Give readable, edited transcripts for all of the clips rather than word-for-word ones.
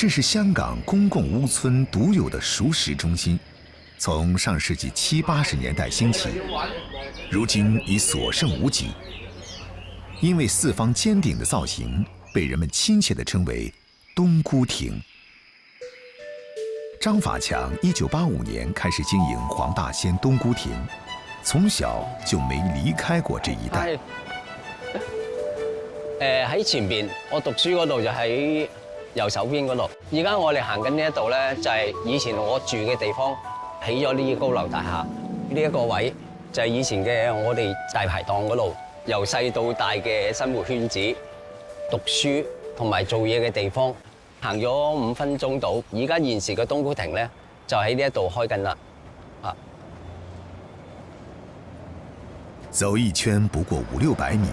这是香港公共屋村独有的熟食中心，从上世纪70、80年代兴起，如今已所剩无几。因为四方尖顶的造型，被人们亲切地称为“冬菇亭”。张法强1985年开始经营黄大仙冬菇亭，从小就没离開過這一帶。喺前邊，我讀書嗰度就喺右手邊嗰度。而家我哋行緊呢一度咧，就係以前我住嘅地方，起咗呢啲高樓大廈。呢一個位就係以前嘅我哋大排檔嗰度，由細到大嘅生活圈子、讀書同埋做嘢嘅地方。行咗5分鐘到，而家現時嘅冬菇亭咧，就喺呢一度開緊啦。走一圈不過500-600米，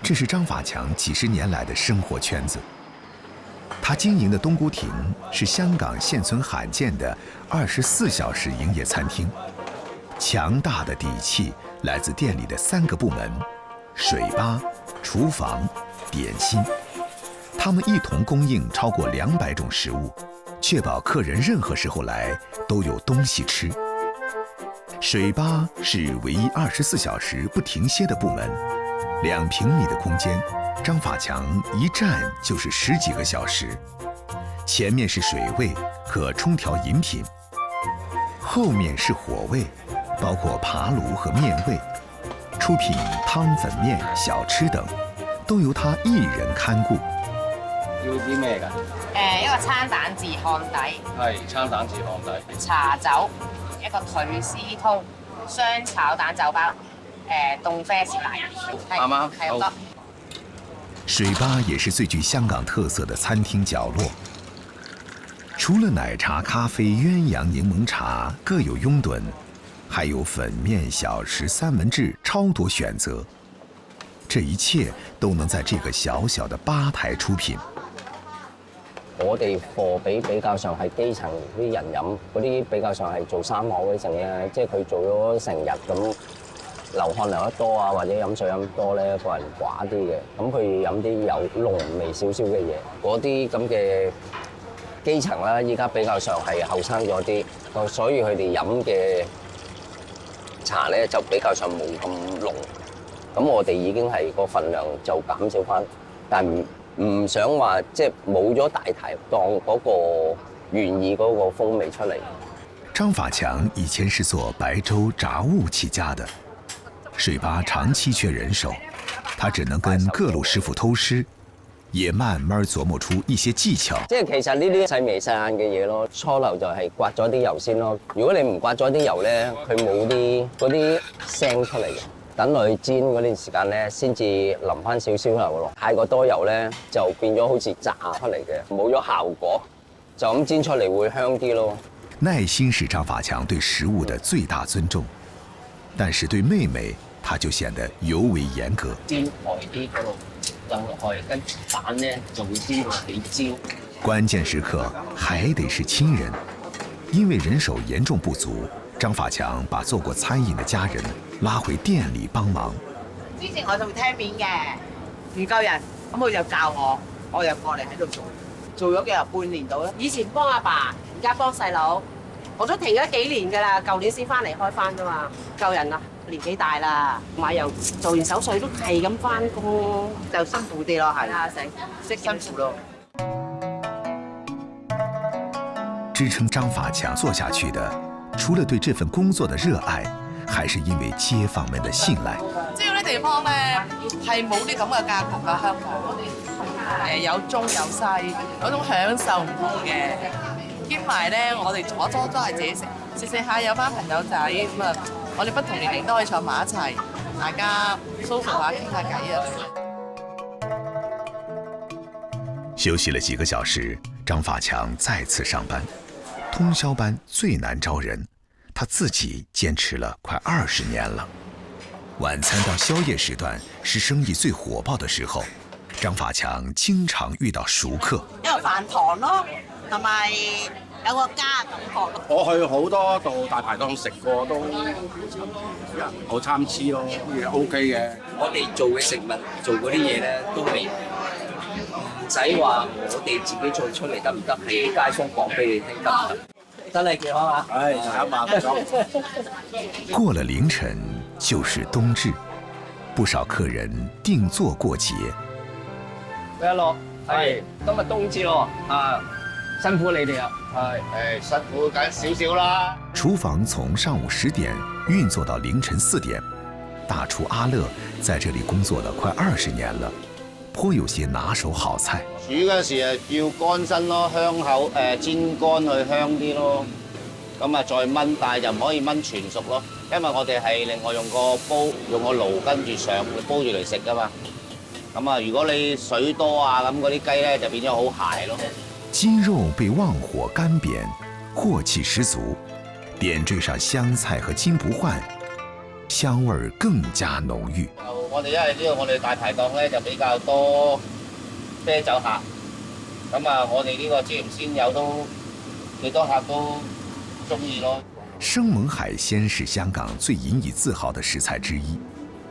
這是張法強幾十年來的生活圈子。他經營的冬菇亭是香港現存罕見的24小時營業餐廳。強大的底氣來自店裡的3個部門：水吧、廚房、點心。他們一同供應超過200種食物，確保客人任何時候來都有東西吃。水吧是唯一24小時不停歇的部門，2平米的空間，張法強一站就是10幾個小時。前面是水位，可沖調飲品；後面是火位，包括扒爐和麵位，出品湯粉麵、小吃等，都由他一人看顧。要啲咩㗎？一個餐蛋治漢底，係餐蛋治漢底。茶酒，一個腿絲通，雙炒蛋酒包，凍啡士奶，啱啱係好。水吧也是最具香港特色的餐廳角落。除了奶茶、咖啡、鴛鴦檸檬茶各有擁躉，還有粉麵、小食、三文治，超多選擇。這一切都能在這個小小的吧台出品。我哋貨比較上係基層啲人飲，嗰啲比較上係做生網嗰陣咧，即係佢做咗成日咁流汗流得多啊，或者飲水飲得多咧，個人寡啲嘅，咁佢飲啲有濃味少少嘅嘢，嗰啲咁嘅基層啦，依家比較上係後生咗啲，所以佢哋飲嘅茶咧就比較上冇咁濃。咁我哋已經係個份量就減少翻，但唔想話即係冇咗大排檔嗰個原意嗰個風味出嚟。張法強以前是做白粥炸物起家的，水吧長期缺人手，他只能跟各路師傅偷師，也慢慢琢磨出一些技巧。即係其實呢啲細眉細眼嘅嘢咯，初頭就係刮咗啲油先咯。如果你唔刮咗啲油咧，佢冇嗰啲聲出嚟嘅。等落去煎嗰段時間咧，先至淋翻少少油落。太過多油咧，就變咗好似炸出嚟嘅，冇咗效果。就咁煎出嚟會香啲咯。耐心是張法強對食物的最大尊重，但是對妹妹，他就顯得尤為嚴格。煎外啲嗰度浸落去，跟住蛋咧就會煎到幾焦。關鍵時刻還得是親人，因為人手嚴重不足。張法強把做過餐飲的家人拉回店裡幫忙。之前我就會聽片嘅，唔夠人，咁佢就教我又過嚟喺度做咗幾日半年到啦。以前幫阿爸，而家幫細佬，我都停咗幾年㗎啦，舊年先翻嚟開翻㗎嘛。夠人啦，年紀大啦，同埋又做完手術都係咁翻工，就辛苦啲咯，係啊，即辛苦咯。支撐張法強做下去的，除了對這份工作的熱愛，還是因為街坊們的信賴。即係有啲地方咧係冇啲咁嘅格局㗎，香港有中有西，嗰種享受唔同嘅。兼埋咧，我哋坐都係自己食下有班朋友仔咁啊，我哋不同年齡都可以坐埋一齊，大家 social 下傾下偈啊。休息了幾個小時，張法強再次上班。通宵班最難招人，他自己堅持了快20年了。晚餐到宵夜時段是生意最火爆的時候，張法強經常遇到熟客。一個飯堂咯，同埋有個家感覺。我去好多度大排檔食過，都好參差咯，亦 OK 嘅。我哋做嘅食物，做嗰啲嘢咧，都係使話我哋自己做出嚟得唔得？係街坊講俾你聽得唔得？真係健康啊！唉，1萬过了凌晨就是冬至，不少客人定做过节。一樂係今日冬至咯，辛苦你哋啊！辛苦緊少少啦。厨房從上午10點運作到凌晨4點，大廚阿樂在這裡工作了快20年了，頗有些拿手好菜。煮嗰時要乾身咯，香口煎乾去香啲咯。咁啊再燜，但係就唔可以燜全熟咯，因為我哋係另外用個煲，用個爐跟住上煲住嚟食噶嘛。咁啊，如果你水多啊，咁嗰啲雞咧就變咗好柴咯。雞肉被旺火乾煸，鑊氣十足，點綴上香菜和金不換，香味更加濃郁。我哋因為知道我哋大排檔咧就比較多啤酒客，咁啊我哋呢個椒鹽鮮魷都幾多客都中意咯。生猛海鮮是香港最引以自豪的食材之一。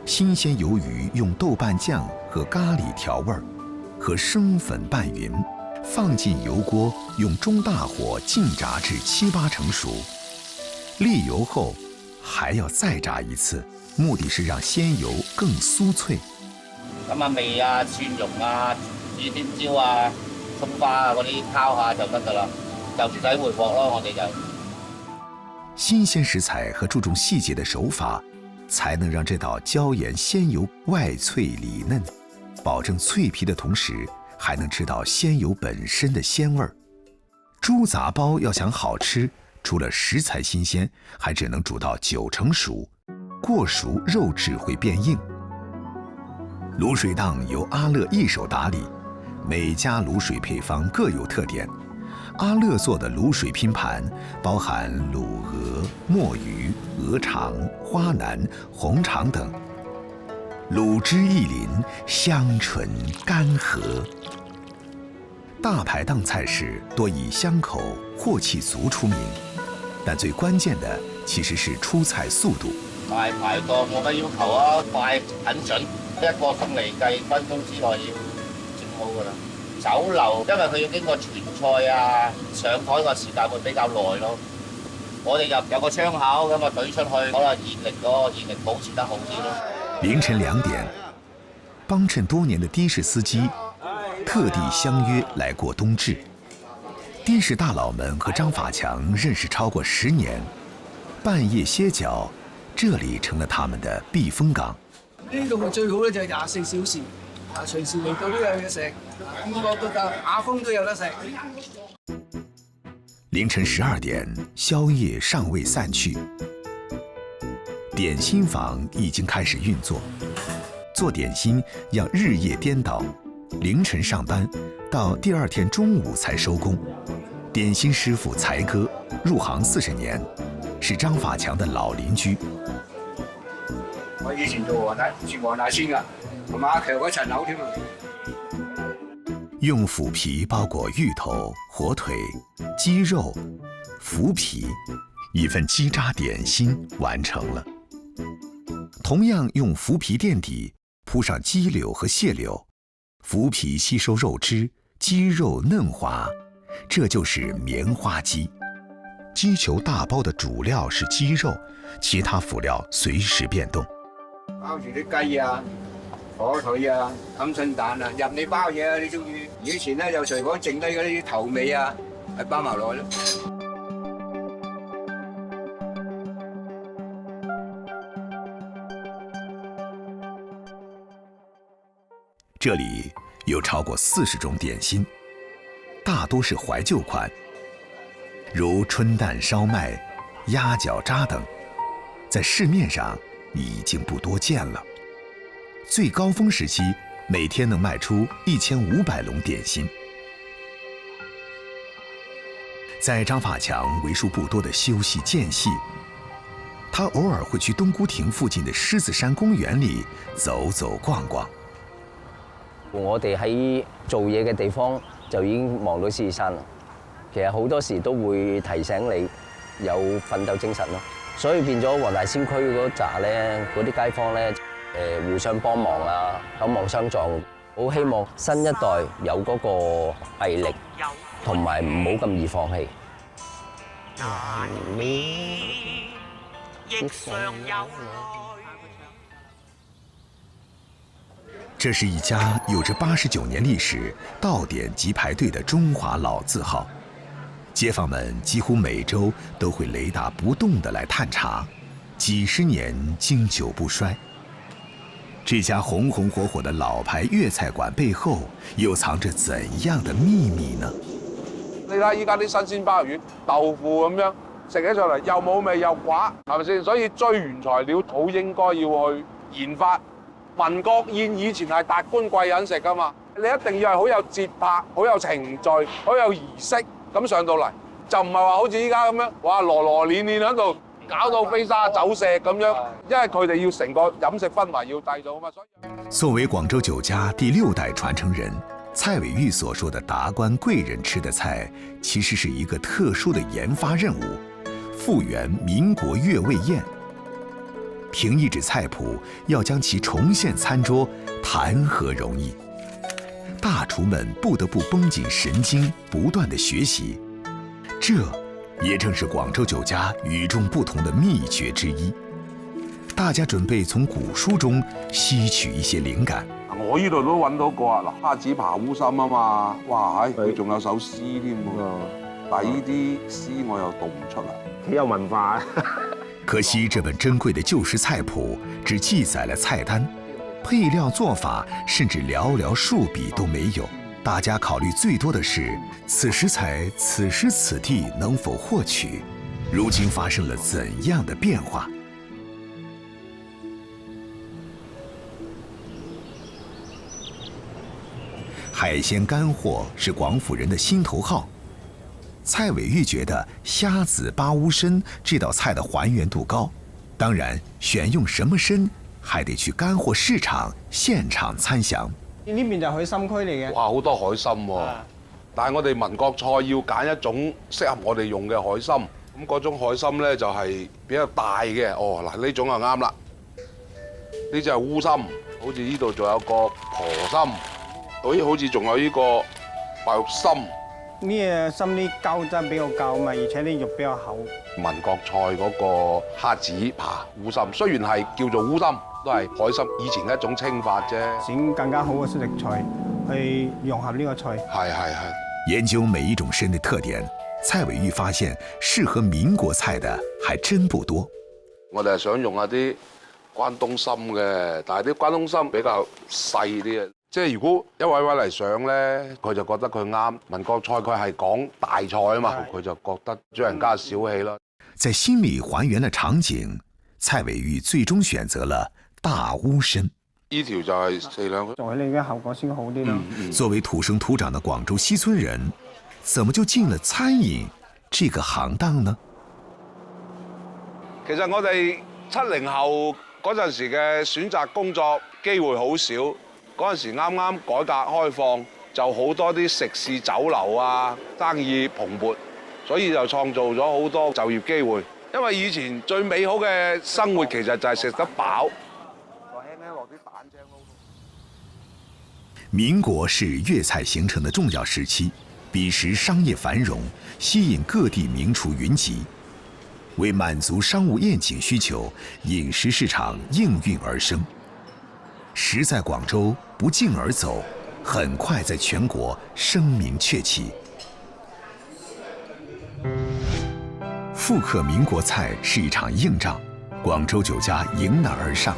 新鮮魷魚用豆瓣醬和咖喱調味，和生粉拌勻，放進油鍋，用中大火靜炸至7、8成熟。瀝油後還要再炸一次，目的是讓鮮魷更酥脆。咁啊味啊、蒜蓉啊、指天椒啊、葱花啊嗰啲拋下就得㗎啦，就唔使回鑊咯，我哋就。新鮮食材和注重細節的手法，才能讓這道椒鹽鮮魷外脆裡嫩，保證脆皮的同時，還能吃到鮮魷本身的鮮味兒。豬雜包要想好吃，除了食材新鮮，還只能煮到9成熟，過熟肉質會變硬。滷水檔由阿樂一手打理，每家滷水配方各有特點。阿樂做的滷水拼盤包含滷鵝、墨魚、鵝腸、花腩、紅腸等，滷汁一淋，香醇甘和。大排檔菜式多以香口、鑊氣足出名，但最關鍵的其實是出菜速度。大排檔冇乜要求啊，快很準，一個餸嚟計分鐘之內要整好㗎啦。酒樓因為佢要經過傳菜啊，上台個時間會比較耐咯。我哋有個窗口咁啊，懟出去，可能熱力保持得好啲咯。凌晨2點，幫襯多年的的士司機特地相約來過冬至。的士大佬們和張法強認識超過10年，半夜歇腳，這裡成了他們的避風港。呢度最好咧就係24小時，隨時嚟到都有嘢食，邊個都得，打風都有得食。凌晨12點，宵夜尚未散去，點心房已經開始運作。做點心要日夜顛倒，凌晨上班，到第二天中午才收工。點心師傅才哥入行40年，是張法強的老鄰居。我以前做黃大仙㗎，同埋阿強嗰層樓添啊。用腐皮包裹芋頭、火腿、雞肉、腐皮，一份雞渣點心完成了。同樣用腐皮墊底，鋪上雞柳和蟹柳，腐皮吸收肉汁，雞肉嫩滑，這就是棉花雞。雞球大包的主料是雞肉，其他輔料隨時變動。包住啲雞啊、火腿啊、鵪鶉蛋啊，任你包嘢啊，你中意。以前咧就隨講剩低嗰啲頭尾啊，係包埋落去咯。這裡有超過40種點心，大多是懷舊款，如春蛋燒麥、鴨腳渣等，在市面上已經不多見了。最高峰時期，每天能賣出1500籠點心。在張法強為數不多的休憩間隙，他偶爾會去冬菇亭附近的獅子山公園裡走走逛逛。我哋喺做嘢嘅地方就已經望到獅子山啦。其實好多時都會提醒你有奮鬥精神咯。所以變咗黃大仙區嗰扎咧，嗰啲街坊咧，互相幫忙啊，守望相助。好希望新一代有嗰個毅力，同埋唔好咁易放棄。这是一家有着89年历史、到点即排队的中华老字号，街坊们几乎每周都会雷打不动地来探查，几十年经久不衰。这家红红火火的老牌粤菜馆背后，又藏着怎样的秘密呢？你睇依家啲新鮮鮑魚、豆腐咁樣食起上嚟又冇味又寡，係咪先？所以追原材料好應該要去研發。民國宴以前係達官貴人食噶嘛，你一定要係好有節拍、好有程序、好有儀式咁上到嚟，就唔係話好似依家咁樣，哇羅羅攣攣喺度。搞到飛沙走石咁樣，因為佢哋要成個飲食氛圍要製造啊嘛。所以，作為廣州酒家第6代傳承人，蔡偉玉所說的達官貴人吃的菜，其實是一個特殊的研發任務——復原民國粵味宴。憑一紙菜譜，要將其重現餐桌，談何容易？大廚們不得不繃緊神經，不斷地學習。這也正是廣州酒家與眾不同的秘訣之一。大家準備從古書中吸取一些靈感。我呢度都揾到個啊，嗱，蝦子扒烏參啊嘛，哇，佢仲有首詩添喎，但係呢啲詩我又讀唔出嚟，幾有文化。可惜這本珍貴的舊式菜譜只記載了菜單，配料做法甚至寥寥數筆都沒有。大家考慮最多的是，此食材此時此地能否獲取，如今發生了怎樣的變化？海鮮乾貨是廣府人的心頭好。蔡偉玉覺得蝦子扒烏參這道菜的還原度高，當然選用什麼參還得去乾貨市場現場參詳。呢邊就係海參區嚟嘅。哇，好多海參喎！但係我哋民國菜要揀一種適合我哋用嘅海參，咁嗰種海參咧就係比較大嘅。哦，嗱呢種就啱啦。呢隻係烏參，好似呢度仲有個婆參，好似仲有呢個白玉參。呢隻參啲膠質比較夠嘛，而且啲肉比較厚。民國菜嗰個蝦子扒烏參，雖然係叫做烏參，都係海參以前嘅一種稱法啫。選更加好嘅食材去融合呢個菜。係。研究每一種參的特點，蔡偉玉發現適合民國菜的還真不多。我哋係想用一啲關東參嘅，但係啲關東參比較細啲啊。即係如果一位嚟上咧，佢就覺得佢啱民國菜，佢係講大菜啊嘛，佢就覺得主人家小氣啦。在心裡還原了場景，蔡偉玉最終選擇了大烏參。呢條就係4兩。做起嚟嘅效果先好啲咯。作為土生土長的廣州西村人，怎麼就進了餐飲這個行當呢？其實我哋70後嗰陣時嘅選擇工作機會好少。嗰陣時啱啱改革開放，就好多啲食肆酒樓啊，生意蓬勃，所以就創造咗好多就業機會。因為以前最美好嘅生活其實就係食得飽。民國是粵菜形成的重要時期，彼時商業繁榮，吸引各地名廚雲集。為滿足商務宴請需求，飲食市場應運而生。食在廣州不脛而走，很快在全國聲名鵲起。復刻民國菜是一場硬仗，廣州酒家迎難而上，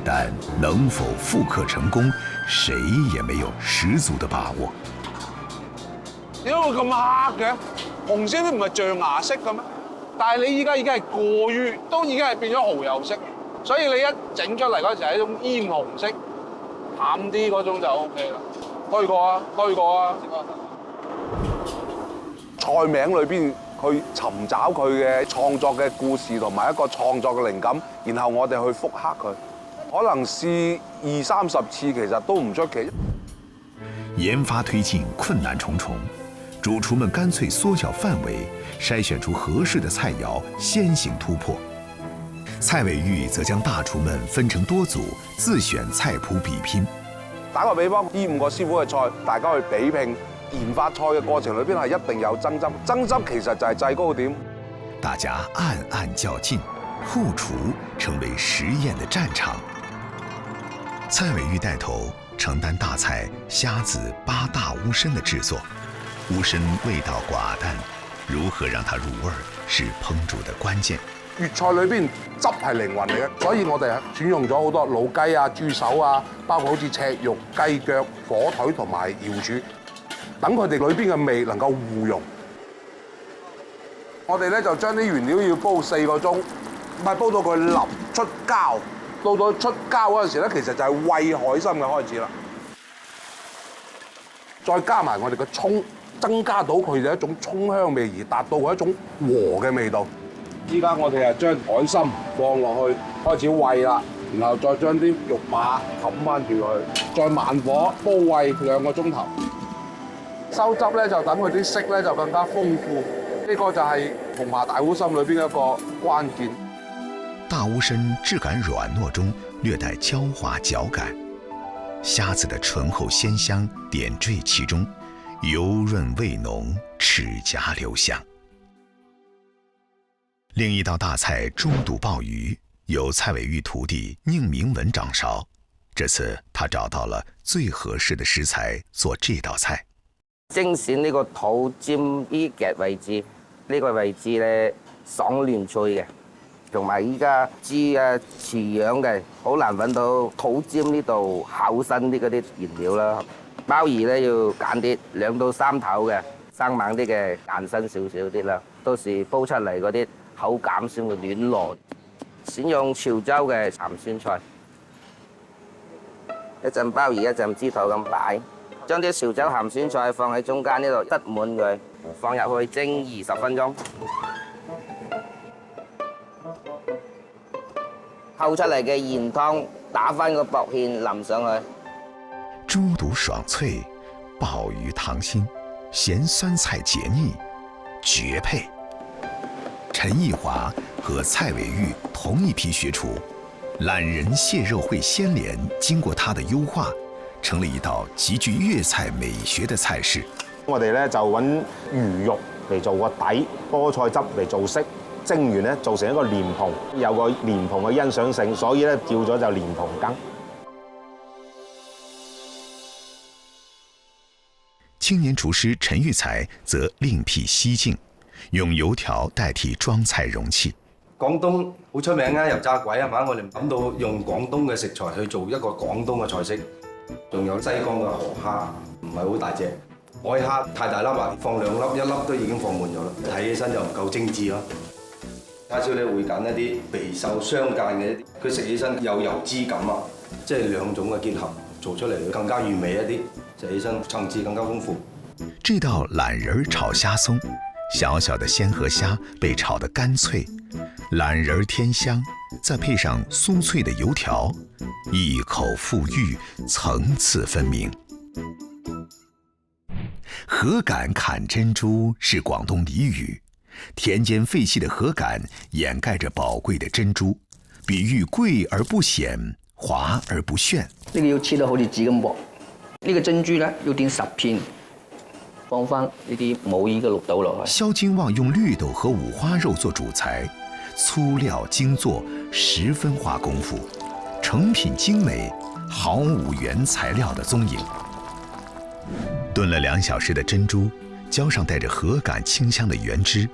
但能否復刻成功，誰也沒有十足的把握。點解會咁黑嘅？紅色都唔係象牙色嘅咩？但係你依家已經係過於，都已經係變咗蠔油色。所以你一整出嚟嗰時係一種煙紅色，淡啲嗰種就 OK 啦。推過啊！菜名裏邊去尋找佢嘅創作嘅故事同埋一個創作嘅靈感，然後我哋去復刻佢，可能試20-30次其實都唔出奇。研發推進困難重重，主廚們乾脆縮小範圍，篩選出合適的菜肴，先行突破。蔡偉玉則將大廚們分成多組，自選菜譜比拼。打個比方，呢5個師傅嘅菜，大家去比拼研發菜嘅過程裏邊係一定有爭執，爭執其實就係制高點。大家暗暗較勁，後廚成為實驗的戰場。蔡偉玉帶頭承擔大菜蝦子8大烏參的製作，烏參味道寡淡，如何讓它入味是烹煮的關鍵。粵菜裏邊汁係靈魂嚟嘅，所以我哋選用咗好多老雞啊、豬手啊，包括好似赤肉、雞腳、火腿同埋瑤柱，等佢哋裏邊嘅味能夠互溶。我哋咧就將啲原料要煲4個鐘，唔係煲到佢腍出膠。到出膠嗰陣時咧，其實就係煨海參嘅開始啦。再加埋我哋嘅葱，增加到佢哋一種葱香味，而達到佢一種和嘅味道。依家我哋係將海參放落去，開始煨啦，然後再將啲肉馬冚翻住佢，再慢火煲煨2個鐘頭。收汁咧就等佢啲色咧就更加豐富，呢個就係紅麻大烏參裏邊一個關鍵。大烏參質感軟糯中略帶焦滑嚼感，蝦子的醇厚鮮香點綴其中，油潤味濃，齒頰留香。另一道大菜豬肚鮑魚由蔡偉玉徒弟寧明文掌勺，這次他找到了最合適的食材做這道菜。精選呢個肚尖呢嘅位置，呢個位置咧爽嫩脆嘅。同埋依家豬啊似樣嘅，好難揾到肚尖呢度厚身啲嗰啲原料啦。鮑魚咧要揀啲2到3頭嘅，生猛啲嘅硬身少少啲啦。到時煲出嚟嗰啲口感先會軟糯。選用潮州嘅鹹酸菜，一陣鮑魚一陣豬肚咁擺，將啲潮州鹹酸菜放喺中間呢度塞滿佢，放入去蒸20分鐘。後出嚟嘅鹽湯打翻個薄芡淋上去。豬肚爽脆，鮑魚溏心，鹹酸菜解膩，絕配。陳義華和蔡偉玉同一批學廚，懶人蟹肉燴鮮蓮經過他的優化，成了一道極具粵菜美學的菜式。我哋咧就揾魚肉嚟做個底，菠菜汁嚟做色。蒸完咧做成一個蓮蓬，有個蓮蓬嘅欣賞性，所以咧叫咗就蓮蓬羹。青年廚師陳玉才則另闢蹊徑，用油條代替裝菜容器。廣東好出名啊，油炸鬼係嘛？我哋諗到用廣東嘅食材去做一個廣東嘅菜式，仲有西江嘅河蝦，唔係好大隻。海蝦太大粒啦，放2粒，1粒都已經放滿咗啦，睇起身就唔夠精緻咯。叉燒咧會揀一啲肥瘦相間嘅，佢食起身有油脂感啊，即係2種嘅結合做出嚟更加完美一啲，食起身層次更加豐富。這道懶人炒蝦鬆，小小的鮮河蝦被炒得乾脆，懶人添香，再配上酥脆的油條，一口馥郁，層次分明。河杆砍珍珠是廣東俚語。田間廢棄的河杆掩蓋着寶貴的珍珠，比喻貴而不顯，華而不炫。呢個要切到好似紙咁薄，呢個珍珠咧要點10片，放翻呢啲冇依嘅綠豆落去。蕭金旺用綠豆和五花肉做主材，粗料精做，十分花功夫，成品精美，毫無原材料的蹤影。燉了2小時的珍珠，澆上帶着河杆清香的原汁。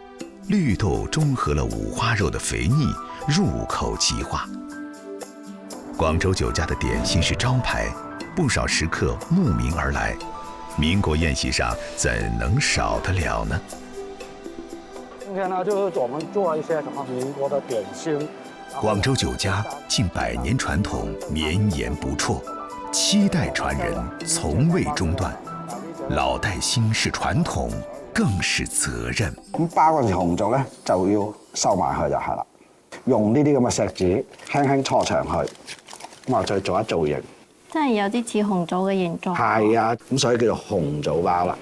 綠豆中和了五花肉的肥膩，入口即化。廣州酒家的點心是招牌，不少食客慕名而來。民國宴席上怎能少得了呢？今天呢，就是我們做一些什麼民國的點心。廣州酒家近100年傳統，綿延不輟，7代傳人，從未中斷。老帶新是傳統，更是責任。咁包嗰時紅棗咧就要收埋佢就係啦，用呢啲咁嘅錫紙輕輕搓長佢，咁啊再做一造型。真係有啲似紅棗嘅形狀。係啊，咁所以叫做紅棗包啦。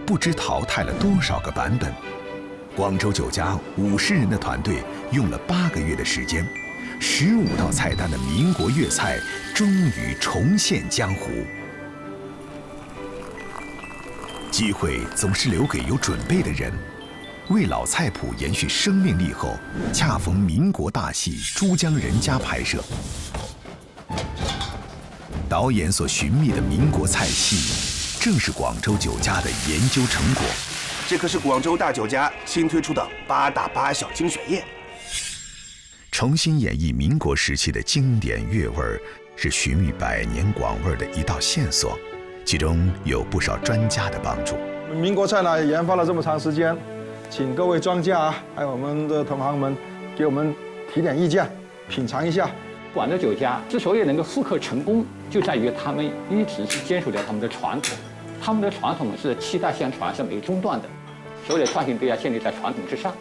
不知淘汰了多少個版本。廣州酒家50人的團隊用了8個月的時間15道菜单的民国粤菜终于重现江湖。机会总是留给有准备的人。为老菜谱延续生命力后，恰逢民国大戏《珠江人家》拍摄，导演所寻觅的民国菜系，正是广州酒家的研究成果。这可是广州大酒家新推出的8大8小精选宴。重新演绎民国时期的经典粤味儿，是寻觅百年广味的一道线索，其中有不少专家的帮助。民国菜呢，研发了这么长时间，请各位专家啊，还有我们的同行们，给我们提点意见，品尝一下。广州酒家之所以能够复刻成功，就在于他们一直是坚守着他们的传统，他们的传统是7代相传，是没中断的，所有的创新都要建立在传统之上，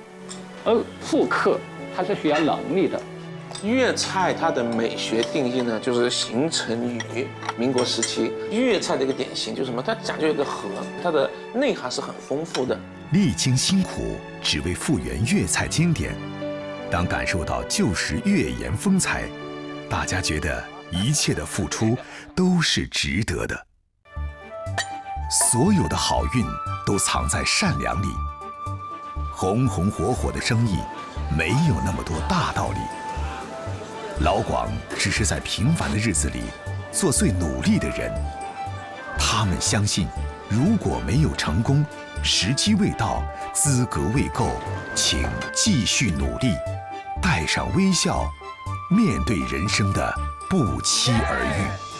而复刻它是需要能力的。粤菜它的美学定义呢，就是形成于民国时期。粤菜的一个典型就是什么？它讲究一个和，它的内涵是很丰富的。历经辛苦，只为复原粤菜经典。当感受到旧时粤盐风采，大家觉得一切的付出都是值得的。所有的好运都藏在善良里。红红火火的生意，没有那么多大道理。老广只是在平凡的日子里做最努力的人。他们相信，如果没有成功，时机未到，资格未够，请继续努力，带上微笑，面对人生的不期而遇。